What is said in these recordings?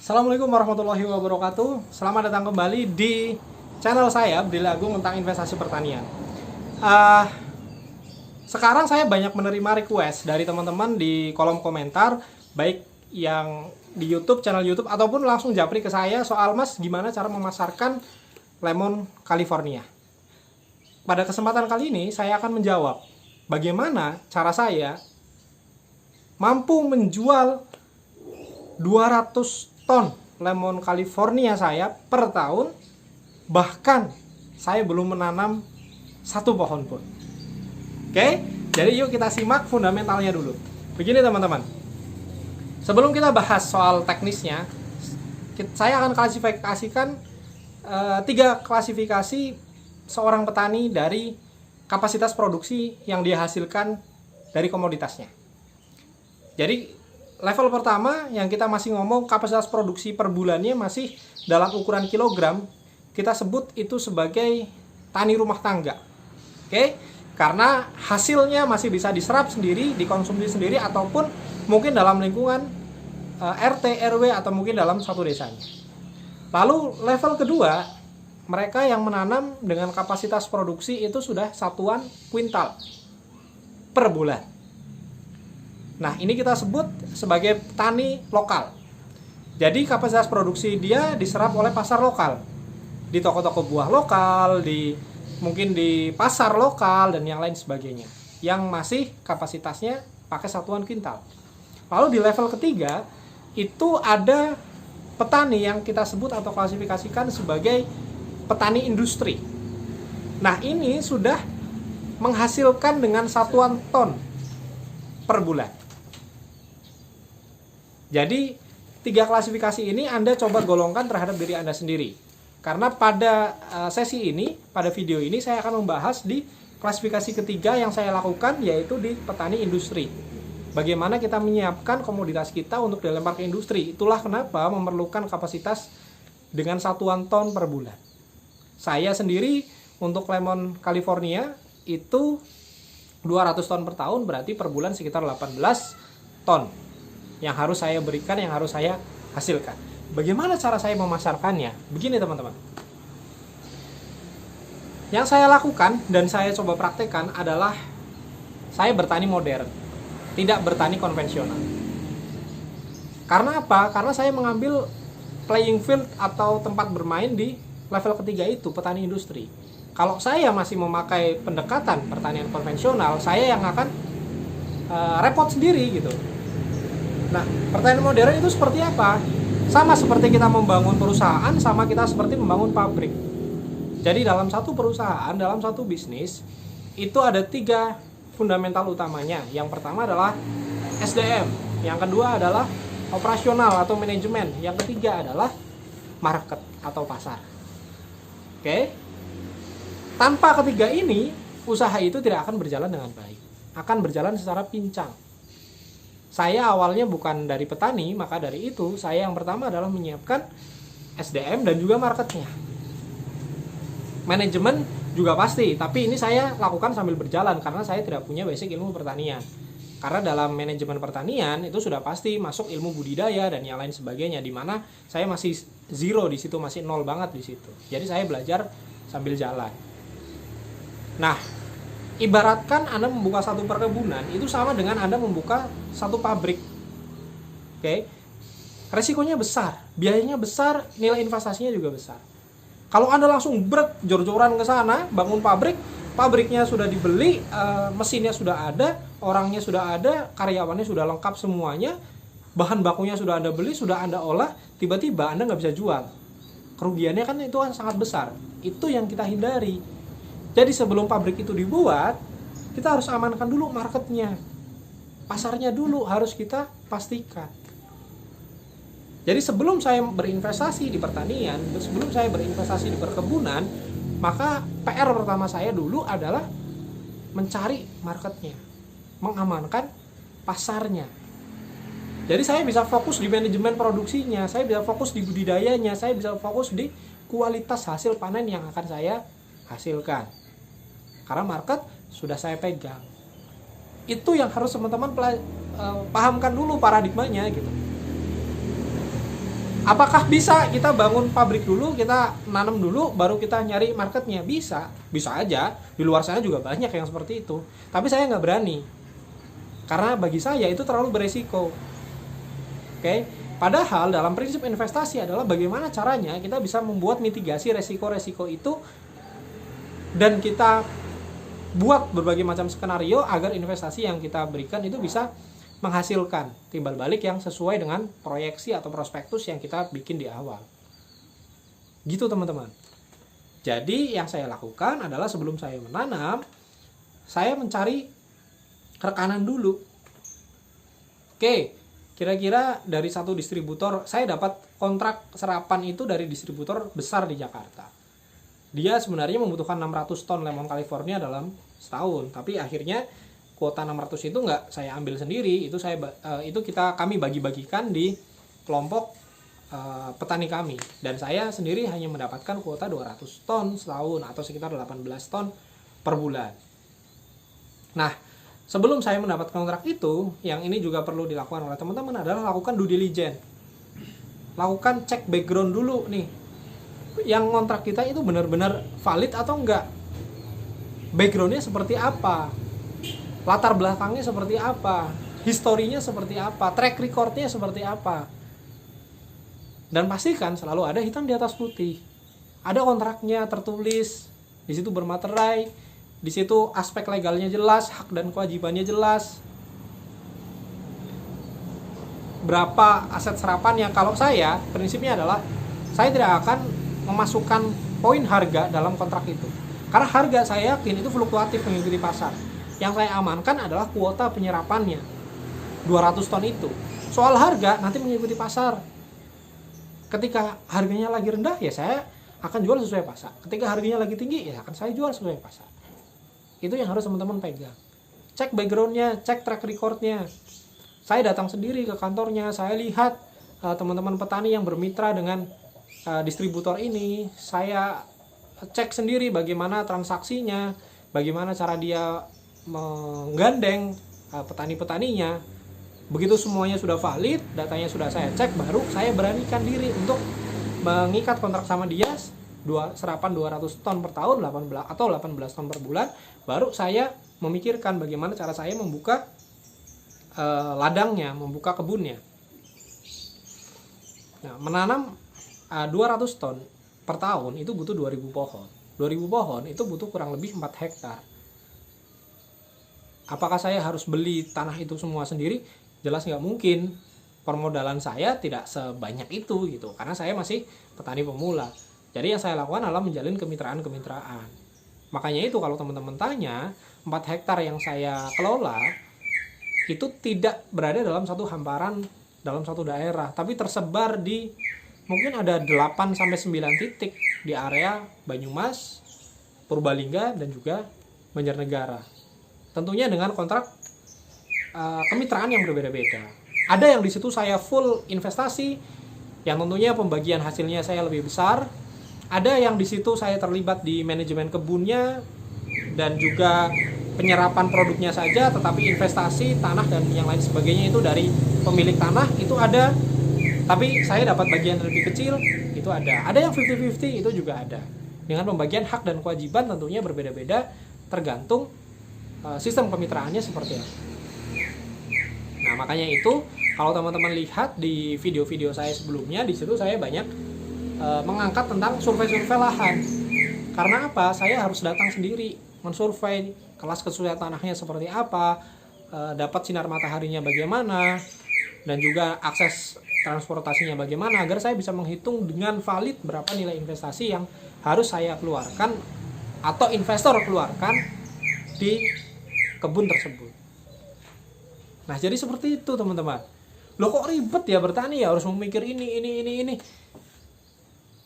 Assalamualaikum warahmatullahi wabarakatuh. Selamat datang kembali di channel saya, Abdil Agung, tentang investasi pertanian. Sekarang saya banyak menerima request dari teman-teman di kolom komentar, baik yang di YouTube, channel YouTube, ataupun langsung japri ke saya soal, Mas, gimana cara memasarkan lemon California. Pada kesempatan kali ini saya akan menjawab bagaimana cara saya mampu menjual 200 ton lemon California saya per tahun, bahkan saya belum menanam satu pohon pun. Oke, jadi yuk kita simak fundamentalnya dulu. Begini teman-teman, sebelum kita bahas soal teknisnya, saya akan klasifikasikan 3 klasifikasi seorang petani dari kapasitas produksi yang dia hasilkan dari komoditasnya. Jadi level pertama yang kita masih ngomong kapasitas produksi per bulannya masih dalam ukuran kilogram, kita sebut itu sebagai tani rumah tangga. Oke? Karena hasilnya masih bisa diserap sendiri, dikonsumsi sendiri, ataupun mungkin dalam lingkungan RT, RW, atau mungkin dalam satu desanya. Lalu level kedua, mereka yang menanam dengan kapasitas produksi itu sudah satuan kuintal per bulan. Nah, ini kita sebut sebagai petani lokal. Jadi kapasitas produksi dia diserap oleh pasar lokal, di toko-toko buah lokal, mungkin di pasar lokal, dan yang lain sebagainya, yang masih kapasitasnya pakai satuan kuintal. Lalu di level ketiga, itu ada petani yang kita sebut atau klasifikasikan sebagai petani industri. Nah, ini sudah menghasilkan dengan satuan ton per bulan. Jadi 3 klasifikasi ini Anda coba golongkan terhadap diri Anda sendiri. Karena pada sesi ini, pada video ini, saya akan membahas di klasifikasi ketiga yang saya lakukan, yaitu di petani industri. Bagaimana kita menyiapkan komoditas kita untuk dilempar ke industri. Itulah kenapa memerlukan kapasitas dengan satuan ton per bulan. Saya sendiri untuk lemon California itu 200 ton per tahun, berarti per bulan sekitar 18 ton yang harus saya berikan, yang harus saya hasilkan. Bagaimana cara saya memasarkannya? Begini teman-teman, yang saya lakukan dan saya coba praktekkan adalah saya bertani modern, tidak bertani konvensional. Karena apa? Karena saya mengambil playing field atau tempat bermain di level ketiga itu, petani industri. Kalau saya masih memakai pendekatan pertanian konvensional, saya yang akan repot sendiri gitu. Nah, pertanian modern itu seperti apa? Sama seperti kita membangun perusahaan, sama kita seperti membangun pabrik. Jadi dalam satu perusahaan, dalam satu bisnis, itu ada 3 fundamental utamanya. Yang pertama adalah SDM, yang kedua adalah operasional atau manajemen, yang ketiga adalah market atau pasar. Oke? Tanpa ketiga ini, usaha itu tidak akan berjalan dengan baik. Akan berjalan secara pincang. Saya awalnya bukan dari petani, maka dari itu saya yang pertama adalah menyiapkan SDM dan juga marketnya. Manajemen juga pasti, tapi ini saya lakukan sambil berjalan karena saya tidak punya basic ilmu pertanian. Karena dalam manajemen pertanian itu sudah pasti masuk ilmu budidaya dan yang lain sebagainya, di mana saya masih zero di situ, masih nol banget di situ. Jadi saya belajar sambil jalan. Nah, ibaratkan Anda membuka satu perkebunan, itu sama dengan Anda membuka satu pabrik. Oke? Resikonya besar, biayanya besar, nilai investasinya juga besar. Kalau Anda langsung jor-joran ke sana, bangun pabrik, pabriknya sudah dibeli, mesinnya sudah ada, orangnya sudah ada, karyawannya sudah lengkap semuanya, bahan bakunya sudah Anda beli, sudah Anda olah, tiba-tiba Anda nggak bisa jual. Kerugiannya kan itu kan sangat besar. Itu yang kita hindari. Jadi sebelum pabrik itu dibuat, kita harus amankan dulu marketnya. Pasarnya dulu harus kita pastikan. Jadi sebelum saya berinvestasi di pertanian, sebelum saya berinvestasi di perkebunan, maka PR pertama saya dulu adalah mencari marketnya, mengamankan pasarnya. Jadi saya bisa fokus di manajemen produksinya, saya bisa fokus di budidayanya, saya bisa fokus di kualitas hasil panen yang akan saya hasilkan. Karena market sudah saya pegang. Itu yang harus teman-teman pahamkan dulu paradigmanya gitu. Apakah bisa kita bangun pabrik dulu, kita nanam dulu, baru kita nyari marketnya? Bisa, bisa aja. Di luar sana juga banyak yang seperti itu. Tapi saya nggak berani, karena bagi saya itu terlalu beresiko. Oke, padahal dalam prinsip investasi adalah bagaimana caranya kita bisa membuat mitigasi resiko-resiko itu, dan kita buat berbagai macam skenario agar investasi yang kita berikan itu bisa menghasilkan timbal balik yang sesuai dengan proyeksi atau prospektus yang kita bikin di awal. Gitu teman-teman. Jadi yang saya lakukan adalah sebelum saya menanam, saya mencari rekanan dulu. Oke, kira-kira dari satu distributor, saya dapat kontrak serapan itu dari distributor besar di Jakarta. Dia sebenarnya membutuhkan 600 ton lemon California dalam setahun, tapi akhirnya kuota 600 itu nggak saya ambil sendiri, itu kami bagi-bagikan di kelompok petani kami, dan saya sendiri hanya mendapatkan kuota 200 ton setahun atau sekitar 18 ton per bulan. Nah, sebelum saya mendapat kontrak itu, yang ini juga perlu dilakukan oleh teman-teman adalah lakukan due diligence. Lakukan cek background dulu nih. Yang kontrak kita itu benar-benar valid atau enggak? Backgroundnya seperti apa? Latar belakangnya seperti apa, historinya seperti apa, track recordnya seperti apa. Dan pastikan selalu ada hitam di atas putih. Ada kontraknya tertulis, di situ bermaterai, di situ aspek legalnya jelas, hak dan kewajibannya jelas. Berapa aset serapan yang, kalau saya prinsipnya adalah saya tidak akan memasukkan poin harga dalam kontrak itu. Karena harga saya yakin itu fluktuatif mengikuti pasar. Yang saya amankan adalah kuota penyerapannya 200 ton itu. Soal harga nanti mengikuti pasar. Ketika harganya lagi rendah ya saya akan jual sesuai pasar. Ketika harganya lagi tinggi ya akan saya jual sesuai pasar. Itu yang harus teman-teman pegang. Cek backgroundnya, cek track recordnya. Saya datang sendiri ke kantornya, saya lihat teman-teman petani yang bermitra dengan distributor ini, saya cek sendiri bagaimana transaksinya, bagaimana cara dia menggandeng petani-petaninya. Begitu semuanya sudah valid, datanya sudah saya cek, baru saya beranikan diri untuk mengikat kontrak sama dia serapan 200 ton per tahun 18 atau 18 ton per bulan. Baru saya memikirkan bagaimana cara saya membuka ladangnya, membuka kebunnya. Nah, menanam 200 ton per tahun itu butuh 2000 pohon. 2000 pohon itu butuh kurang lebih 4 hektar. Apakah saya harus beli tanah itu semua sendiri? Jelas nggak mungkin. Permodalan saya tidak sebanyak itu gitu, karena saya masih petani pemula. Jadi yang saya lakukan adalah menjalin kemitraan-kemitraan. Makanya itu kalau teman-teman tanya, 4 hektar yang saya kelola itu tidak berada dalam satu hamparan, dalam satu daerah, tapi tersebar di mungkin ada 8-9 titik di area Banyumas, Purbalingga, dan juga Banjarnegara. Tentunya dengan kontrak kemitraan yang berbeda-beda. Ada yang di situ saya full investasi, yang tentunya pembagian hasilnya saya lebih besar. Ada yang di situ saya terlibat di manajemen kebunnya dan juga penyerapan produknya saja, tetapi investasi tanah dan yang lain sebagainya itu dari pemilik tanah itu ada. Tapi saya dapat bagian lebih kecil, itu ada. Ada yang 50-50, itu juga ada. Dengan pembagian hak dan kewajiban tentunya berbeda-beda, tergantung sistem kemitraannya seperti apa. Nah, makanya itu kalau teman-teman lihat di video-video saya sebelumnya, di situ saya banyak mengangkat tentang survei-survei lahan. Karena apa? Saya harus datang sendiri mensurvei kelas kesulitan tanahnya seperti apa, dapat sinar mataharinya bagaimana, dan juga akses transportasinya bagaimana, agar saya bisa menghitung dengan valid berapa nilai investasi yang harus saya keluarkan atau investor keluarkan di kebun tersebut. Nah, jadi seperti itu teman-teman. Loh, kok ribet ya bertani ya, harus memikir ini.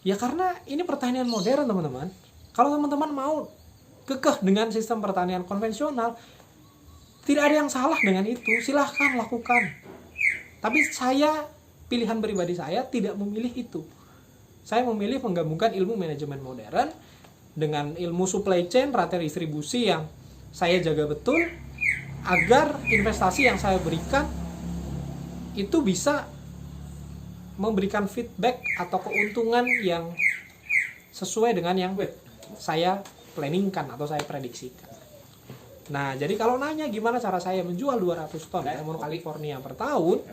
Ya karena ini pertanian modern teman-teman. Kalau teman-teman mau kekeh dengan sistem pertanian konvensional, tidak ada yang salah dengan itu, silahkan lakukan. Tapi pilihan pribadi saya tidak memilih itu. Saya memilih menggabungkan ilmu manajemen modern dengan ilmu supply chain, rantai distribusi yang saya jaga betul, agar investasi yang saya berikan itu bisa memberikan feedback atau keuntungan yang sesuai dengan yang saya planningkan atau saya prediksikan. Nah, jadi kalau nanya gimana cara saya menjual 200 ton lemon California per tahun,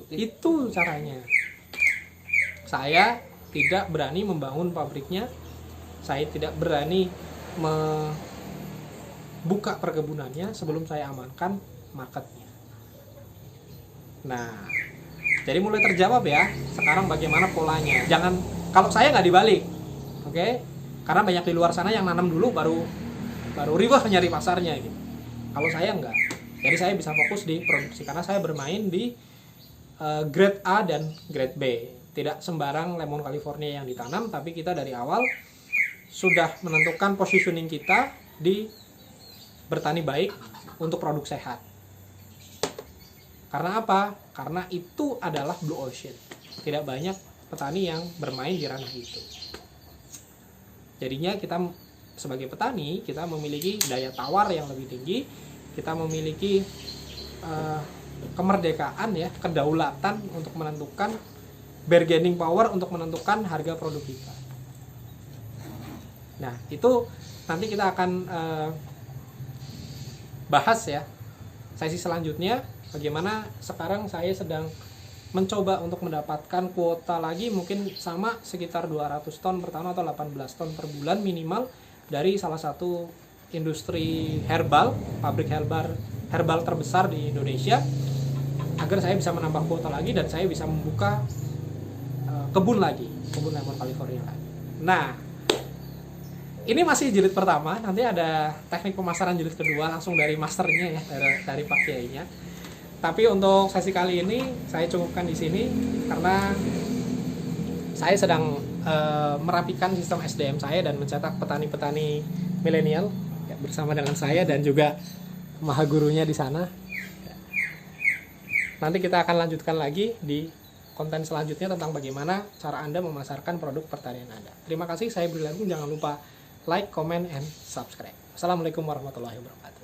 itu caranya. Saya tidak berani membangun pabriknya, saya tidak berani membuka perkebunannya sebelum saya amankan marketnya. Nah, jadi mulai terjawab ya. Sekarang bagaimana polanya? Jangan, kalau saya nggak dibalik, oke? Karena banyak di luar sana yang nanam dulu baru ribah nyari pasarnya gitu. Kalau saya enggak. Jadi saya bisa fokus di produksi karena saya bermain di grade A dan grade B. Tidak sembarang lemon California yang ditanam, tapi kita dari awal sudah menentukan positioning kita di bertani baik untuk produk sehat. Karena apa? Karena itu adalah blue ocean. Tidak banyak petani yang bermain di ranah itu. Jadinya kita sebagai petani, kita memiliki daya tawar yang lebih tinggi, kita memiliki kemerdekaan ya, kedaulatan untuk menentukan, bargaining power untuk menentukan harga produk kita. Nah, itu nanti kita akan bahas ya sesi selanjutnya, bagaimana sekarang saya sedang mencoba untuk mendapatkan kuota lagi, mungkin sama sekitar 200 ton per tahun atau 18 ton per bulan minimal dari salah satu industri herbal, pabrik herbal terbesar di Indonesia, agar saya bisa menambah kuota lagi dan saya bisa membuka kebun lemon California lagi. Nah, ini masih jilid pertama, nanti ada teknik pemasaran jilid kedua langsung dari masternya ya, dari Pak Kiainya. Tapi untuk sesi kali ini saya cukupkan di sini karena saya sedang merapikan sistem SDM saya dan mencetak petani-petani milenial ya, bersama dengan saya dan juga maha gurunya di sana. Nanti kita akan lanjutkan lagi di konten selanjutnya tentang bagaimana cara Anda memasarkan produk pertanian Anda. Terima kasih, saya Bri Lagung. Jangan lupa like, comment, and subscribe. Assalamualaikum warahmatullahi wabarakatuh.